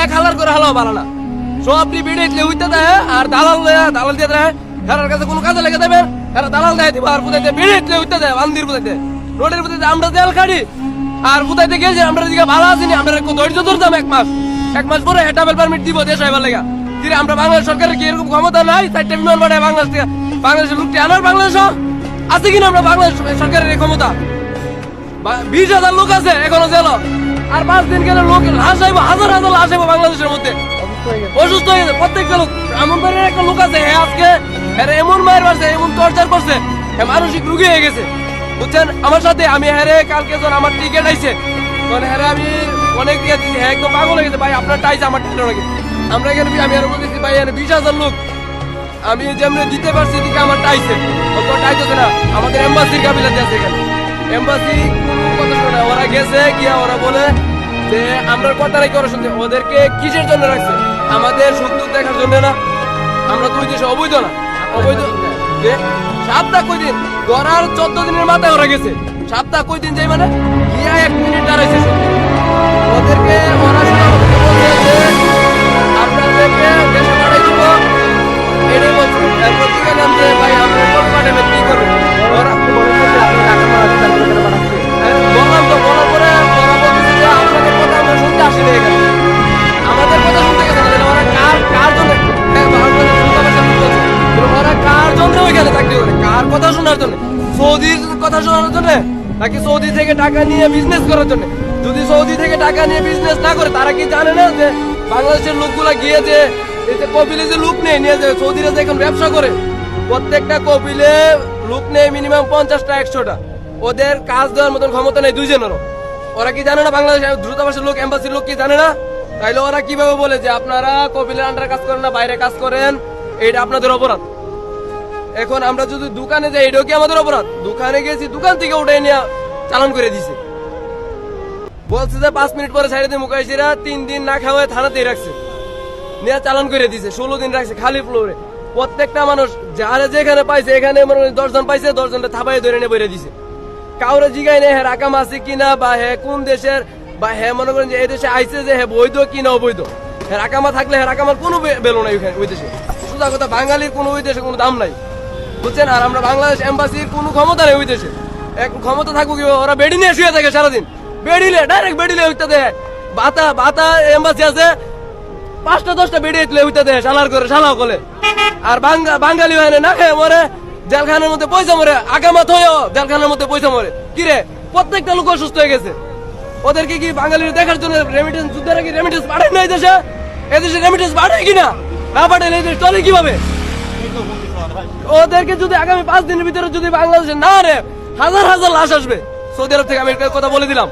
এক হালার করে হালাও ভালো না সব বিড়ে হইতে দেয় আর দালাল দিয়ে দেয় হেরার কাছে কোনো কাজে লেগে দেবে হেরা দালাল দেয় দিবা আর বুঝাইতে বিড়ে হইতে দেয় বান্দির বুঝাইতে রোডের বুঝাইতে আমরা তেল খাড়ি আর বুঝাইতে গেছি আমরা দিকে ভালো আছি আমরা একটু ধৈর্য ধরতাম এক মাস পরে হেটাবেল পারমিট দিব দেশ আইবার লেগা কিন্তু আমরা বাংলাদেশ সরকারের কি এরকম ক্ষমতা নাই চারটা বিমান বাড়ায় বাংলাদেশ থেকে বাংলাদেশের লোকটি আনার বাংলাদেশ আছে কিনা আমরা বাংলাদেশ সরকারের এই ক্ষমতা 20,000 লোক আছে এখনো জেল আর 5 দিন গেলে লোক লাশ আইবো হাজার হাজার লাশ আইবো বাংলাদেশের মধ্যে অসুস্থ হয়ে গেছে প্রত্যেকটা লোক এমন বাড়ির একটা লোক আছে হ্যাঁ আজকে হ্যাঁ এমন মায়ের মারছে এমন টর্চার করছে হ্যাঁ মানসিক রুগী হয়ে গেছে বুঝছেন আমার সাথে আমি হ্যাঁ কালকে যখন আমার টিকিট আইছে তখন হ্যাঁ আমি অনেক দিয়ে দিচ্ছি হ্যাঁ একদম পাগল হয়ে গেছে ভাই আপনার টাইছে আমার টিকিট নাকি আমরা এখানে আমি আর বলতেছি ভাই এখানে 20,000 লোক আমি যেমনি দিতে পারছি দিকে আমার টাইছে অত টাইছে না আমাদের এম্বাসির কাবিলাতে আছে এখানে এম্বাসি কোনো কথা শোনে ওরা গেছে গিয়া ওরা বলে যে আমরা কথাটাই করে শুনতে ওদেরকে কিসের জন্য রাখছে আমাদের সুখ দুঃখ দেখার জন্য না আমরা দুই দেশে অবৈধ না অবৈধ সপ্তাহ কই দিন ধরার 14 দিনের মাথায় ওরা গেছে সপ্তাহ কই দিন যাই মানে গিয়া 1 মিনিট দাঁড়াইছে ওদেরকে ওরা শুধু বলছে যে আপনাদেরকে দেশে পাঠাই দিব এটাই বলছে এরপর থেকে নাম যে ভাই আমরা কোন পাঠাবেন কি করবেন ওরা বললাম তো বলার পরে ওরা বলতেছে যে আপনাদের কথা আমরা শুনতে আসিনি এখানে আমাদের কথা শুনতে গেছে না ওরা কার জন্য ওরা কার জন্য ওইখানে চাকরি করে কার কথা শোনার জন্য সৌদির কথা শোনার জন্য নাকি সৌদি থেকে টাকা নিয়ে বিজনেস করার জন্য যদি সৌদি থেকে টাকা নিয়ে বিজনেস না করে তারা কি জানে না যে বাংলাদেশের লোকগুলা গিয়ে যে কপিলে যে লোক নেই নিয়ে যে সৌদিরা যে এখন ব্যবসা করে প্রত্যেকটা কপিলে লোক নেই মিনিমাম 50টা 100টা ওদের কাজ দেওয়ার মতন ক্ষমতা নেই দুইজনেরও ওরা কি জানে না বাংলাদেশ দ্রুতাবাসের লোক এম্বাসির লোক কি জানে না তাইলে ওরা কিভাবে বলে যে আপনারা কপিলের আন্ডারে কাজ করেন না বাইরে কাজ করেন এটা আপনাদের অপরাধ এখন আমরা যদি দোকানে যাই এটাও কি আমাদের অপরাধ দোকানে গেছি দোকান থেকে উঠে নিয়ে চালান করে দিছে বলছে যে 5 মিনিট পরে ছাইড়ে দিয়ে মুখাইছিরা 3 দিন না খাওয়ায় থানাতেই রাখছে নিয়ে চালান করে দিছে 16 দিন রাখছে খালি ফ্লোরে প্রত্যেকটা মানুষ যারা যেখানে পাইছে এখানে 10 জন পাইছে 10 জনটা থাপাই ধরে নিয়ে বেরিয়ে দিছে কাউরে জিগাই নেই হ্যাঁ রাকাম আছে কিনা বা হ্যাঁ কোন দেশের বা হ্যাঁ মনে করেন যে এই দেশে আইছে যে হ্যাঁ বৈধ কিনা অবৈধ হ্যাঁ রাকামা থাকলে হ্যাঁ রাকামার কোনো বেলো নাই ওই দেশে সোজা কথা বাঙালির কোনো ওই দেশে কোনো দাম নাই বুঝছেন আর আমরা বাংলাদেশ এম্বাসির কোনো ক্ষমতা নেই ওই দেশে এক ক্ষমতা থাকবো কি ওরা বেডি নিয়ে শুয়ে থাকে সারাদিন বেডিলে ডাইরেক্ট বেডিলে হইতে দেয় বাতা এম্বাসি আছে 5টা 10টা বেডি হইতে দেয় শালার করে শালাও করে আর বাঙালি হয় না খেয়ে মরে জেলখানার মধ্যে পয়সা মরে আগামাত হয়েও জেলখানার মধ্যে পয়সা মরে কিরে প্রত্যেকটা লোক অসুস্থ হয়ে গেছে ওদেরকে কি বাঙালির দেখার জন্য রেমিটেন্স যুদ্ধের কি রেমিটেন্স বাড়ায় না এই দেশে এদেশে রেমিটেন্স বাড়ায় কিনা না বাড়ায় এই দেশ চলে কিভাবে ওদেরকে যদি আগামী 5 দিনের ভিতরে যদি বাংলাদেশে না রে হাজার হাজার লাশ আসবে সৌদি আরব থেকে আমি কথা বলে দিলাম